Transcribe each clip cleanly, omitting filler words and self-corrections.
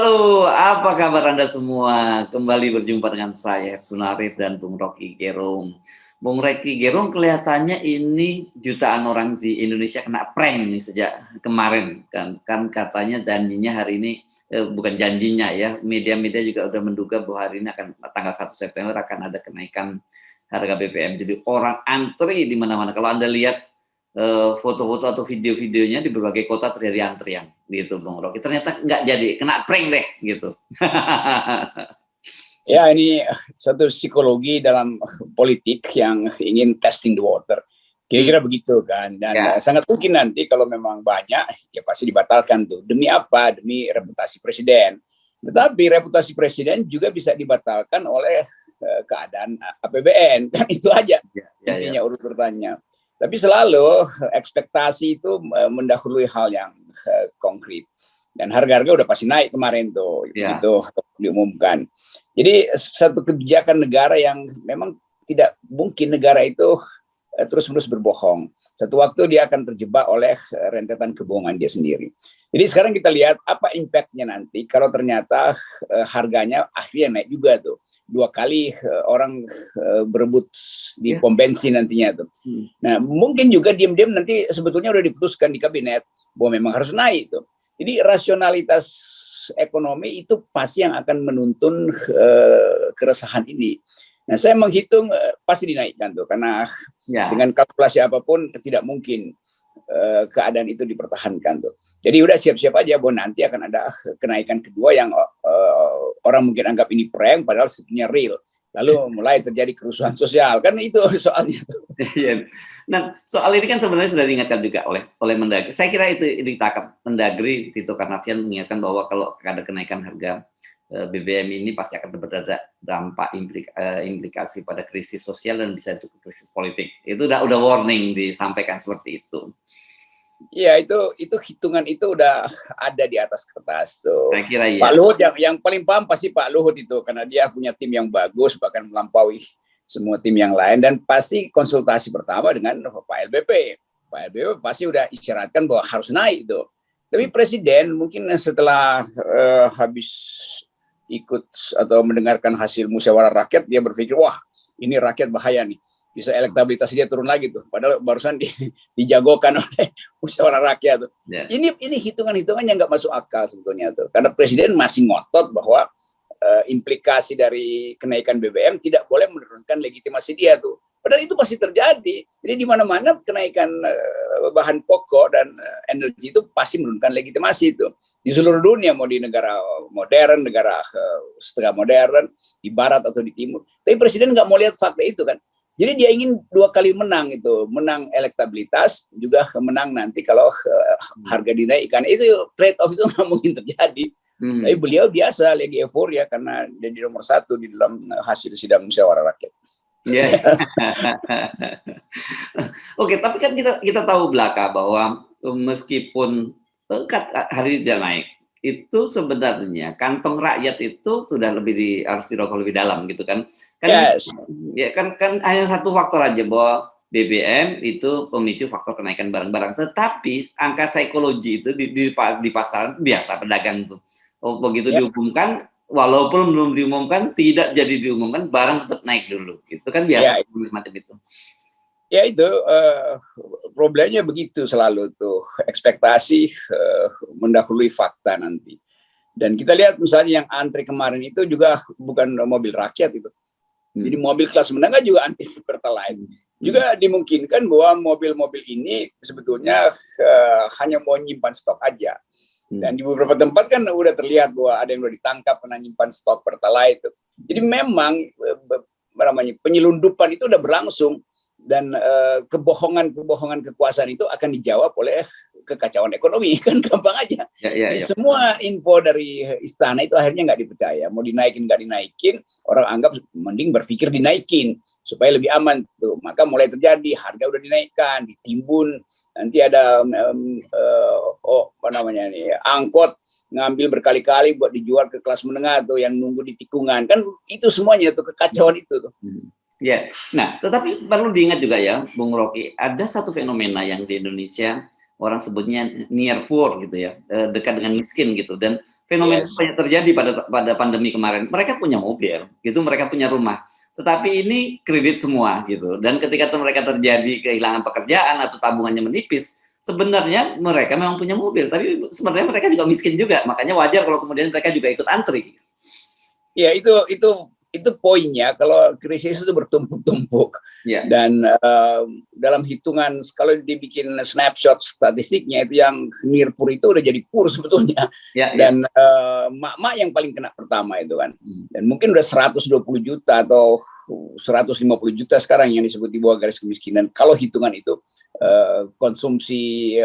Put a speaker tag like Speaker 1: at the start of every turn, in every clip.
Speaker 1: Halo, apa kabar Anda semua? Kembali berjumpa dengan saya, Hersun Arif dan Bung Rocky Gerung. Bung Rocky Gerung kelihatannya ini jutaan orang di Indonesia kena prank nih sejak kemarin. Kan katanya janjinya hari ini, bukan janjinya ya, media-media juga udah menduga bahwa hari ini akan tanggal 1 September akan ada kenaikan harga BBM. Jadi orang antri di mana-mana. Kalau Anda lihat foto-foto atau video-videonya di berbagai kota terjadi antrian gitu Bung Rocky. Ternyata nggak jadi, kena prank deh gitu.
Speaker 2: Ya, ini satu psikologi dalam politik yang ingin testing the water. Kira-kira begitu kan. Dan sangat mungkin nanti kalau memang banyak, ya pasti dibatalkan tuh. Demi apa? Demi reputasi presiden. Tetapi reputasi presiden juga bisa dibatalkan oleh keadaan APBN. Kan itu aja intinya urutannya. Tapi selalu ekspektasi itu mendahului hal yang konkret. Dan harga-harga udah pasti naik kemarin tuh, itu diumumkan. Jadi satu kebijakan negara yang memang tidak mungkin negara itu terus-menerus berbohong. Satu waktu dia akan terjebak oleh rentetan kebohongan dia sendiri. Jadi sekarang kita lihat apa impact-nya nanti kalau ternyata harganya akhirnya naik juga tuh. 2 kali orang berebut di pom bensin nantinya tuh. Nah, mungkin juga diam-diam nanti sebetulnya udah diputuskan di kabinet bahwa memang harus naik tuh. Jadi rasionalitas ekonomi itu pasti yang akan menuntun keresahan ini. Nah, saya menghitung pasti dinaikkan tuh karena dengan kalkulasi apapun tidak mungkin keadaan itu dipertahankan tuh. Jadi udah siap-siap aja bahwa nanti akan ada kenaikan kedua yang orang mungkin anggap ini prank padahal sebetulnya real. Lalu mulai terjadi kerusuhan sosial, kan itu soalnya tuh.
Speaker 1: Nah, soal ini kan sebenarnya sudah diingatkan juga oleh Mendagri. Saya kira itu ditangkap Mendagri Tito Karnavian mengingatkan bahwa kalau ada kenaikan harga BBM ini pasti akan berdampak implikasi pada krisis sosial dan bisa itu krisis politik. Itu udah warning disampaikan seperti itu.
Speaker 2: Iya, itu hitungan itu udah ada di atas kertas tuh.
Speaker 1: Saya kira
Speaker 2: Pak Luhut yang paling paham pasti Pak Luhut itu karena dia punya tim yang bagus bahkan melampaui semua tim yang lain dan pasti konsultasi pertama dengan Pak LBP. Pak LBP pasti udah isyaratkan bahwa harus naik itu. Tapi presiden mungkin setelah habis ikut atau mendengarkan hasil musyawarah rakyat dia berpikir wah ini rakyat bahaya nih, bisa elektabilitas dia turun lagi tuh padahal barusan dijagokan oleh musyawarah rakyat tuh. Ini hitungan-hitungan yang nggak masuk akal sebetulnya tuh karena presiden masih ngotot bahwa implikasi dari kenaikan BBM tidak boleh menurunkan legitimasi dia tuh. Padahal itu pasti terjadi. Jadi di mana-mana kenaikan bahan pokok dan energi itu pasti menurunkan legitimasi itu. Di seluruh dunia, mau di negara modern, negara setengah modern, di barat atau di timur. Tapi presiden nggak mau lihat fakta itu kan. Jadi dia ingin 2 kali menang itu, menang elektabilitas, juga menang nanti kalau harga dinaikkan. Itu trade off itu nggak mungkin terjadi. Tapi beliau biasa lagi euforia karena jadi nomor 1 di dalam hasil sidang musyawarah rakyat.
Speaker 1: Oke, tapi kan kita tahu belaka bahwa meskipun hari ini naik, itu sebenarnya kantong rakyat itu sudah harus dirokok lebih dalam gitu kan. Ya kan hanya satu faktor aja bahwa BBM itu pemicu faktor kenaikan barang-barang, tetapi angka psikologi itu di pasaran biasa pedagang itu. Begitu diumumkan, walaupun belum diumumkan, tidak jadi diumumkan, barang tetap naik dulu. Itu kan biasa macam itu.
Speaker 2: Ya itu problemnya begitu selalu tuh, ekspektasi mendahului fakta nanti. Dan kita lihat misalnya yang antri kemarin itu juga bukan mobil rakyat itu. Jadi mobil kelas menengah juga antri Pertalite. Juga dimungkinkan bahwa mobil-mobil ini sebetulnya hanya mau nyimpan stok aja. Dan di beberapa tempat kan udah terlihat bahwa ada yang udah ditangkap karena nyimpan stok Pertalite itu. Jadi memang penyelundupan itu udah berlangsung dan kebohongan kekuasaan itu akan dijawab oleh kekacauan ekonomi, kan gampang aja. Semua info dari istana itu akhirnya nggak dipercaya, mau dinaikin nggak dinaikin, orang anggap mending berpikir dinaikin supaya lebih aman tuh. Maka mulai terjadi harga udah dinaikkan, ditimbun, nanti ada angkot ngambil berkali-kali buat dijual ke kelas menengah tuh yang nunggu di tikungan, kan itu semuanya tuh kekacauan itu tuh.
Speaker 1: Ya, nah tetapi perlu diingat juga ya, Bung Rocky, ada satu fenomena yang di Indonesia orang sebutnya near poor gitu ya, dekat dengan miskin gitu. Dan fenomena
Speaker 2: Yes.
Speaker 1: banyak terjadi pada pandemi kemarin. Mereka punya mobil, gitu, mereka punya rumah, tetapi ini kredit semua gitu. Dan ketika mereka terjadi kehilangan pekerjaan atau tabungannya menipis, sebenarnya mereka memang punya mobil, tapi sebenarnya mereka juga miskin juga. Makanya wajar kalau kemudian mereka juga ikut antri.
Speaker 2: Ya, itu poinnya, kalau krisis itu bertumpuk-tumpuk.
Speaker 1: Ya.
Speaker 2: Dan dalam hitungan, kalau dibikin snapshot statistiknya, itu yang nirpur itu udah jadi pur sebetulnya.
Speaker 1: Ya,
Speaker 2: Dan mak-mak yang paling kena pertama itu kan. Dan mungkin udah 120 juta atau 150 juta sekarang yang disebut di bawah garis kemiskinan. Kalau hitungan itu konsumsi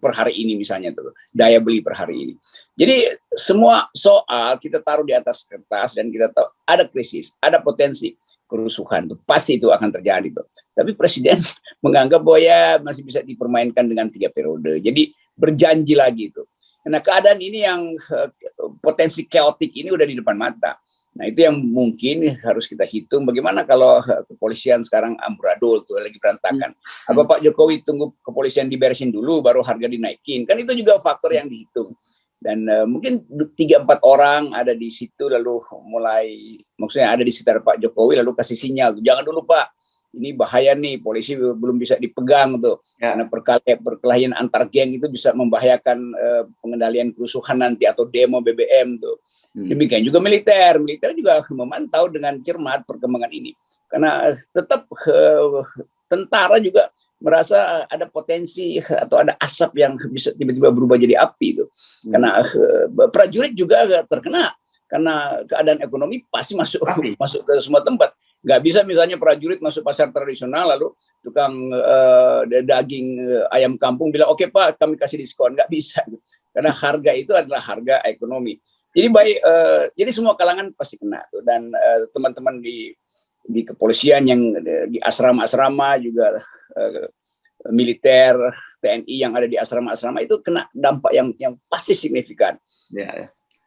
Speaker 2: per hari ini misalnya tuh, daya beli per hari ini. Jadi semua soal kita taruh di atas kertas dan kita tahu ada krisis, ada potensi kerusuhan, tuh pasti itu akan terjadi tuh. Tapi presiden menganggap bahwa ya masih bisa dipermainkan dengan 3 periode. Jadi berjanji lagi itu. Nah, keadaan ini yang potensi chaotic ini udah di depan mata. Nah, itu yang mungkin harus kita hitung. Bagaimana kalau kepolisian sekarang amburadul tuh lagi berantakan? Apa Pak Jokowi tunggu kepolisian diberesin dulu baru harga dinaikin? Kan itu juga faktor yang dihitung. Dan mungkin 3-4 orang ada di situ lalu mulai, maksudnya ada di sekitar Pak Jokowi lalu kasih sinyal, jangan dulu Pak, ini bahaya nih, polisi belum bisa dipegang tuh, karena perkelahian antar geng itu bisa membahayakan pengendalian kerusuhan nanti atau demo BBM tuh. Demikian juga militer juga memantau dengan cermat perkembangan ini, karena tetap tentara juga merasa ada potensi atau ada asap yang bisa tiba-tiba berubah jadi api itu. Karena prajurit juga terkena karena keadaan ekonomi pasti masuk ke semua tempat. Nggak bisa misalnya prajurit masuk pasar tradisional lalu tukang daging ayam kampung bilang oke Pak kami kasih diskon, nggak bisa karena harga itu adalah harga ekonomi. Jadi jadi semua kalangan pasti kena tuh. Dan teman-teman di kepolisian yang di asrama-asrama juga militer TNI yang ada di asrama-asrama itu kena dampak yang pasti signifikan.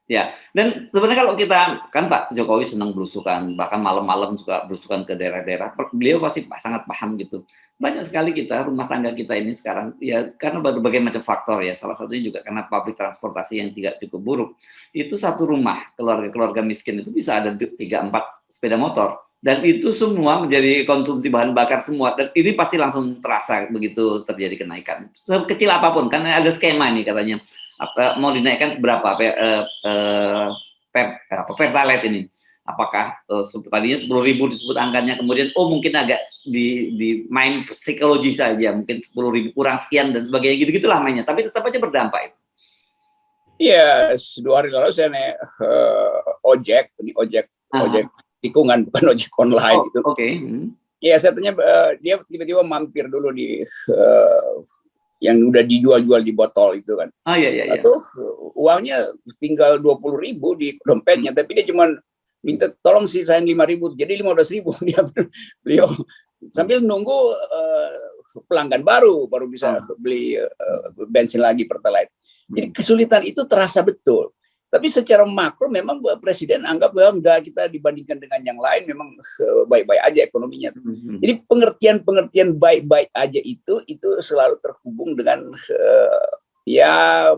Speaker 1: Ya, dan sebenarnya kalau kita kan Pak Jokowi senang belusukan, bahkan malam-malam juga belusukan ke daerah-daerah. Beliau pasti sangat paham gitu. Banyak sekali kita rumah tangga kita ini sekarang ya karena berbagai macam faktor ya. Salah satunya juga karena publik transportasi yang tidak cukup buruk. Itu satu rumah keluarga miskin itu bisa ada 3-4 sepeda motor. Dan itu semua menjadi konsumsi bahan bakar semua. Dan ini pasti langsung terasa begitu terjadi kenaikan. Sekecil apapun, karena ada skema ini katanya. Mau dinaikkan seberapa pertalite ini? Apakah tadinya 10.000 disebut angkanya, kemudian mungkin agak di main psikologi saja, mungkin 10.000 kurang sekian dan sebagainya, gitu-gitulah mainnya. Tapi tetap aja berdampak itu.
Speaker 2: Iya, 2 hari lalu saya naik ojek tikungan, bukan ojek online gitu.
Speaker 1: Oke.
Speaker 2: Iya, saya tanya dia tiba-tiba mampir dulu di yang udah dijual-jual di botol itu kan.
Speaker 1: Iya.
Speaker 2: Atau uangnya tinggal 20.000 di dompetnya, tapi dia cuma minta tolong sisain 5.000, jadi 15.000 beliau sambil nunggu pelanggan baru bisa beli bensin lagi pertalite. Jadi kesulitan itu terasa betul. Tapi secara makro memang presiden anggap bahwa enggak, kita dibandingkan dengan yang lain memang baik-baik aja ekonominya. Jadi pengertian baik-baik aja itu selalu terhubung dengan ya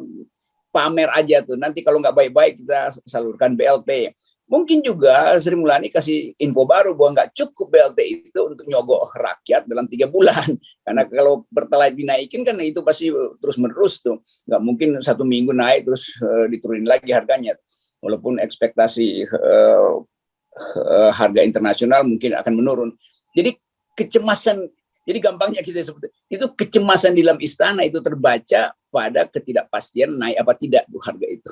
Speaker 2: pamer aja tuh. Nanti kalau nggak baik-baik kita salurkan BLT. Mungkin juga Sri Mulyani kasih info baru bahwa nggak cukup BLT itu untuk nyogok rakyat dalam 3 bulan. Karena kalau pertalite dinaikin kan itu pasti terus-menerus tuh. Nggak mungkin 1 minggu naik terus diturunin lagi harganya. Walaupun ekspektasi harga internasional mungkin akan menurun. Jadi kecemasan, jadi gampangnya kita sebut itu kecemasan di dalam istana itu terbaca pada ketidakpastian naik apa tidak tuh harga itu.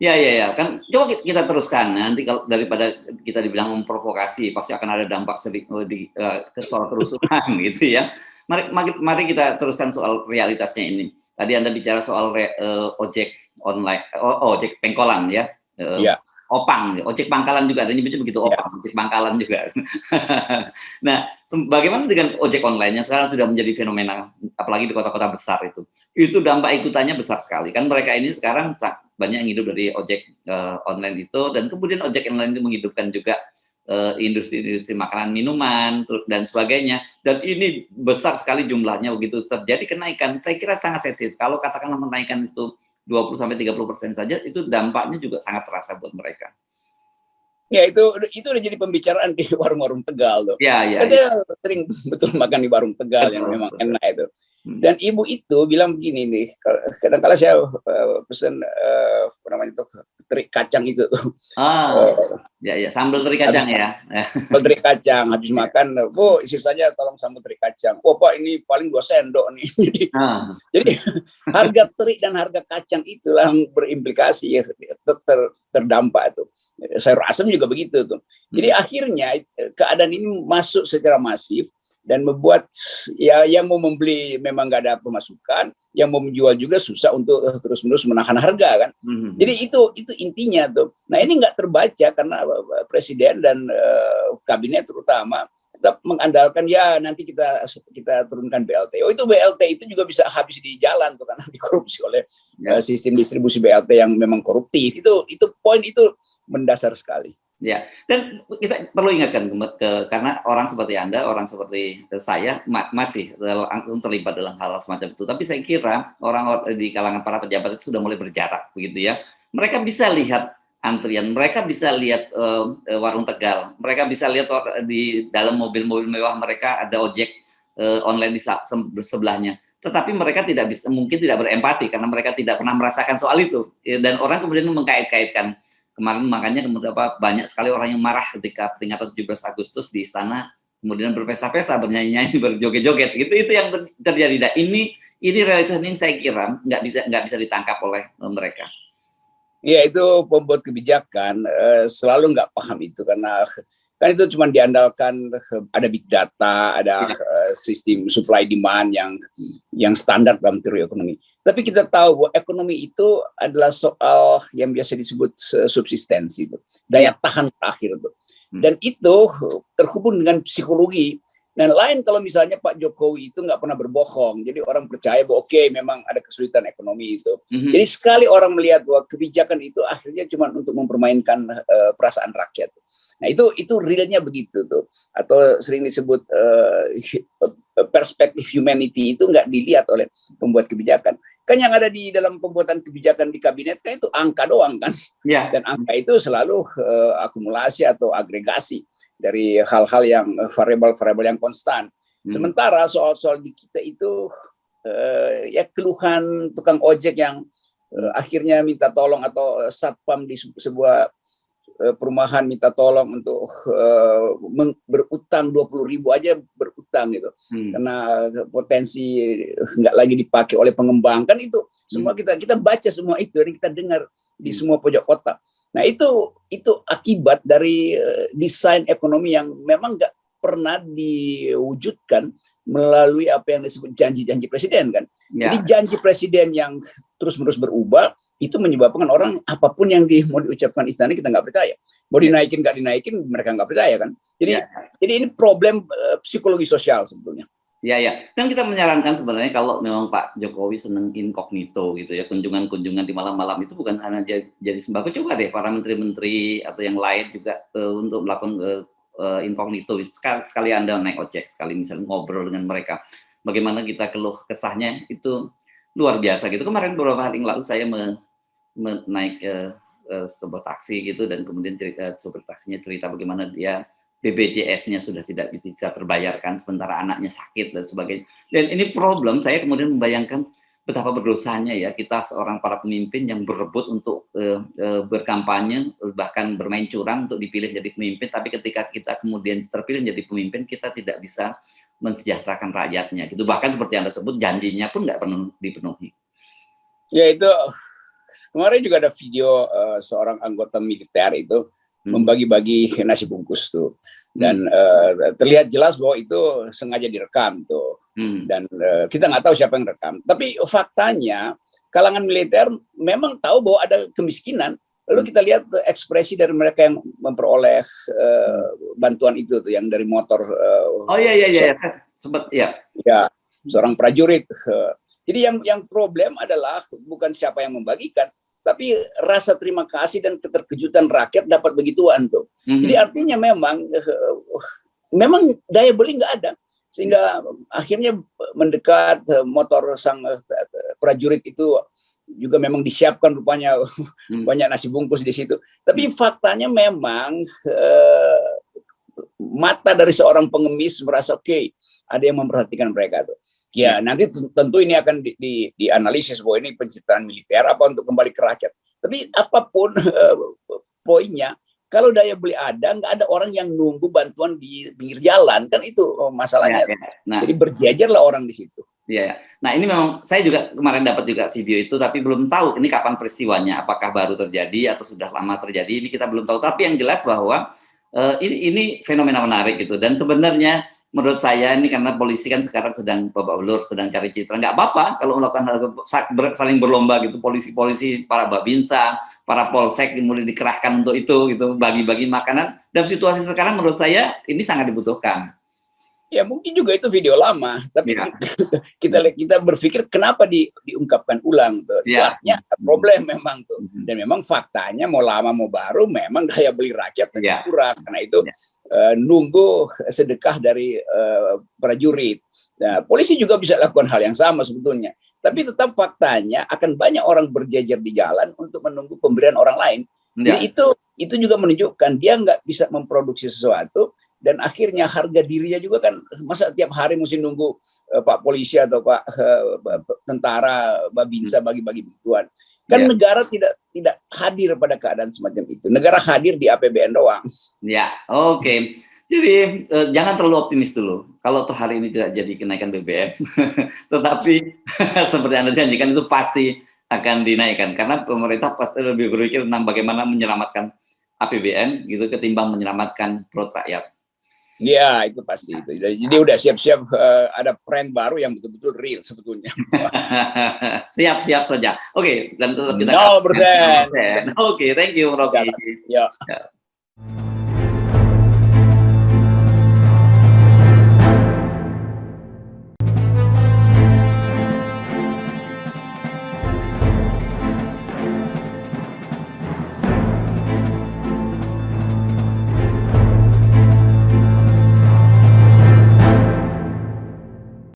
Speaker 1: Ya. Kan coba kita teruskan nanti kalau daripada kita dibilang memprovokasi pasti akan ada dampak ke soal kerusuhan gitu ya. Mari kita teruskan soal realitasnya ini. Tadi Anda bicara soal ojek online, ojek pengkolan ya. Opang, ojek pangkalan juga, ada nyebutnya begitu, opang, ojek pangkalan juga. Nah, bagaimana dengan ojek online yang sekarang sudah menjadi fenomena, apalagi di kota-kota besar itu dampak ikutannya besar sekali. Kan mereka ini sekarang banyak yang hidup dari ojek online itu, dan kemudian ojek online itu menghidupkan juga industri-industri makanan, minuman, dan sebagainya. Dan ini besar sekali jumlahnya, begitu terjadi kenaikan, saya kira sangat sensitif. Kalau katakanlah menaikkan itu 20-30% saja, itu dampaknya juga sangat terasa buat mereka.
Speaker 2: Ya itu udah jadi pembicaraan di warung-warung Tegal tuh.
Speaker 1: Ya.
Speaker 2: Saya sering betul makan di warung Tegal yang memang enak itu. Dan ibu itu bilang begini nih, kadang-kadang saya pesan apa namanya itu teri kacang itu tuh.
Speaker 1: Ya, sambal teri kacang ya.
Speaker 2: Sambal teri kacang habis makan, Bu, sisanya tolong sambal teri kacang. Oh Pak, ini paling 2 sendok nih. Jadi harga teri dan harga kacang itulah yang berimplikasi ya, terdampak itu. Sayur asam juga begitu tuh. Jadi akhirnya keadaan ini masuk secara masif dan membuat ya yang mau membeli memang nggak ada pemasukan, yang mau menjual juga susah untuk terus-menerus menahan harga kan. Jadi itu intinya tuh. Nah ini nggak terbaca karena presiden dan kabinet terutama tetap mengandalkan ya nanti kita turunkan BLT. Oh itu BLT itu juga bisa habis di jalan tuh karena dikorupsi oleh sistem distribusi BLT yang memang koruptif. Itu poin itu mendasar sekali.
Speaker 1: Ya, dan kita perlu ingatkan karena orang seperti Anda, orang seperti saya masih langsung terlibat dalam hal semacam itu. Tapi saya kira orang di kalangan para pejabat itu sudah mulai berjarak, begitu ya. Mereka bisa lihat antrian, mereka bisa lihat warung Tegal, mereka bisa lihat di dalam mobil-mobil mewah mereka ada ojek online di sebelahnya. Tetapi mereka mungkin tidak berempati karena mereka tidak pernah merasakan soal itu. Dan orang kemudian mengkait-kaitkan. Kemarin makanya banyak sekali orang yang marah ketika peringatan 17 Agustus di istana kemudian berpesta-pesta, bernyanyi-nyanyi, berjoget-joget. Itu yang terjadi. Dan ini realitas ini saya kira nggak bisa ditangkap oleh mereka.
Speaker 2: Ya itu pembuat kebijakan selalu nggak paham itu karena kan itu cuma diandalkan ada big data, ada sistem supply demand yang standar dalam teori ekonomi. Tapi kita tahu bahwa ekonomi itu adalah soal yang biasa disebut subsistensi, itu daya tahan terakhir itu. Dan itu terhubung dengan psikologi. Dan lain kalau misalnya Pak Jokowi itu nggak pernah berbohong, jadi orang percaya bahwa oke, memang ada kesulitan ekonomi itu. Jadi sekali orang melihat bahwa kebijakan itu akhirnya cuma untuk mempermainkan perasaan rakyat. Nah itu realnya begitu tuh, atau sering disebut perspektif humanity itu nggak dilihat oleh pembuat kebijakan. Kan yang ada di dalam pembuatan kebijakan di kabinet kan itu angka doang kan, dan angka itu selalu akumulasi atau agregasi dari hal-hal yang variabel-variabel yang konstan. Sementara soal-soal di kita itu ya keluhan tukang ojek yang akhirnya minta tolong atau satpam di sebuah perumahan minta tolong untuk berutang 20.000 aja berutang gitu karena potensi nggak lagi dipakai oleh pengembang kan itu semua kita baca semua itu dan kita dengar di semua pojok kota. Nah itu akibat dari desain ekonomi yang memang nggak pernah diwujudkan melalui apa yang disebut janji-janji presiden kan. Jadi janji presiden yang terus-menerus berubah itu menyebabkan orang apapun yang mau diucapkan istana kita nggak percaya. Mau dinaikin nggak dinaikin mereka nggak percaya kan. Jadi ini problem psikologi sosial sebetulnya.
Speaker 1: Ya. Dan kita menyarankan sebenarnya kalau memang Pak Jokowi senang incognito gitu ya, kunjungan-kunjungan di malam-malam itu bukan hanya jadi sembako, coba deh para menteri-menteri atau yang lain juga untuk melakukan incognito. Sekali Anda naik ojek, sekali misalnya ngobrol dengan mereka, bagaimana kita keluh kesahnya itu luar biasa gitu. Kemarin beberapa hari yang lalu saya naik sebuah taksi gitu dan kemudian sopir taksinya cerita bagaimana dia BPJS-nya sudah tidak bisa terbayarkan sementara anaknya sakit dan sebagainya. Dan ini problem, saya kemudian membayangkan betapa berdosanya ya kita seorang para pemimpin yang berebut untuk berkampanye, bahkan bermain curang untuk dipilih jadi pemimpin, tapi ketika kita kemudian terpilih jadi pemimpin, kita tidak bisa mensejahterakan rakyatnya. Gitu. Bahkan seperti Anda sebut, janjinya pun nggak pernah dipenuhi.
Speaker 2: Ya itu, kemarin juga ada video seorang anggota militer itu membagi-bagi nasi bungkus tuh. Dan terlihat jelas bahwa itu sengaja direkam tuh. Dan kita nggak tahu siapa yang rekam. Tapi faktanya kalangan militer memang tahu bahwa ada kemiskinan. Lalu kita lihat ekspresi dari mereka yang memperoleh bantuan itu tuh, yang dari motor.
Speaker 1: Sempat ya.
Speaker 2: Ya, seorang prajurit. Jadi yang problem adalah bukan siapa yang membagikan, tapi rasa terima kasih dan keterkejutan rakyat dapat begituan tuh. Jadi artinya memang daya beli nggak ada, sehingga akhirnya mendekat motor sang prajurit itu juga memang disiapkan rupanya banyak nasi bungkus di situ. Tapi faktanya memang mata dari seorang pengemis merasa oke, ada yang memperhatikan mereka tuh. Ya, nanti tentu ini akan dianalisis bahwa ini pencitraan militer apa untuk kembali ke rakyat. Tapi apapun poinnya, kalau daya beli ada, nggak ada orang yang nunggu bantuan di pinggir jalan, kan itu masalahnya. Nah, jadi berjejerlah orang di situ.
Speaker 1: Iya. Nah, ini memang saya juga kemarin dapat juga video itu, tapi belum tahu ini kapan peristiwanya, apakah baru terjadi atau sudah lama terjadi, ini kita belum tahu. Tapi yang jelas bahwa ini fenomena menarik gitu. Dan sebenarnya menurut saya ini karena polisi kan sekarang sedang babak belur, sedang cari citra. Nggak apa-apa kalau melakukan hal saling berlomba gitu, polisi-polisi, para babinsa, para polsek kemudian dikerahkan untuk itu gitu, bagi-bagi makanan. Dalam situasi sekarang menurut saya ini sangat dibutuhkan.
Speaker 2: Ya mungkin juga itu video lama, tapi kita berpikir kenapa diungkapkan ulang tuh. Artinya problem memang tuh. Dan memang faktanya mau lama mau baru memang daya beli rakyat kurang. Karena itu nunggu sedekah dari prajurit. Nah, polisi juga bisa lakukan hal yang sama sebetulnya. Tapi tetap faktanya akan banyak orang berjejer di jalan untuk menunggu pemberian orang lain. Jadi itu juga menunjukkan dia nggak bisa memproduksi sesuatu. Dan akhirnya harga dirinya juga kan, masa tiap hari mesti nunggu Pak polisi atau Pak tentara babinsa bagi-bagi bantuan. Kan negara tidak hadir pada keadaan semacam itu. Negara hadir di APBN doang.
Speaker 1: Ya, oke. Jadi jangan terlalu optimis dulu. Kalau tuh hari ini tidak jadi kenaikan BBM, tetapi seperti Anda janjikan itu pasti akan dinaikkan. Karena pemerintah pasti lebih berpikir tentang bagaimana menyelamatkan APBN gitu ketimbang menyelamatkan perut rakyat.
Speaker 2: Ya, itu pasti itu. Jadi udah siap-siap ada prank baru yang betul-betul real sebetulnya.
Speaker 1: Siap-siap saja. Oke, dan tetap kita
Speaker 2: 0%.
Speaker 1: Oke, thank you, Rocky.
Speaker 2: Ya.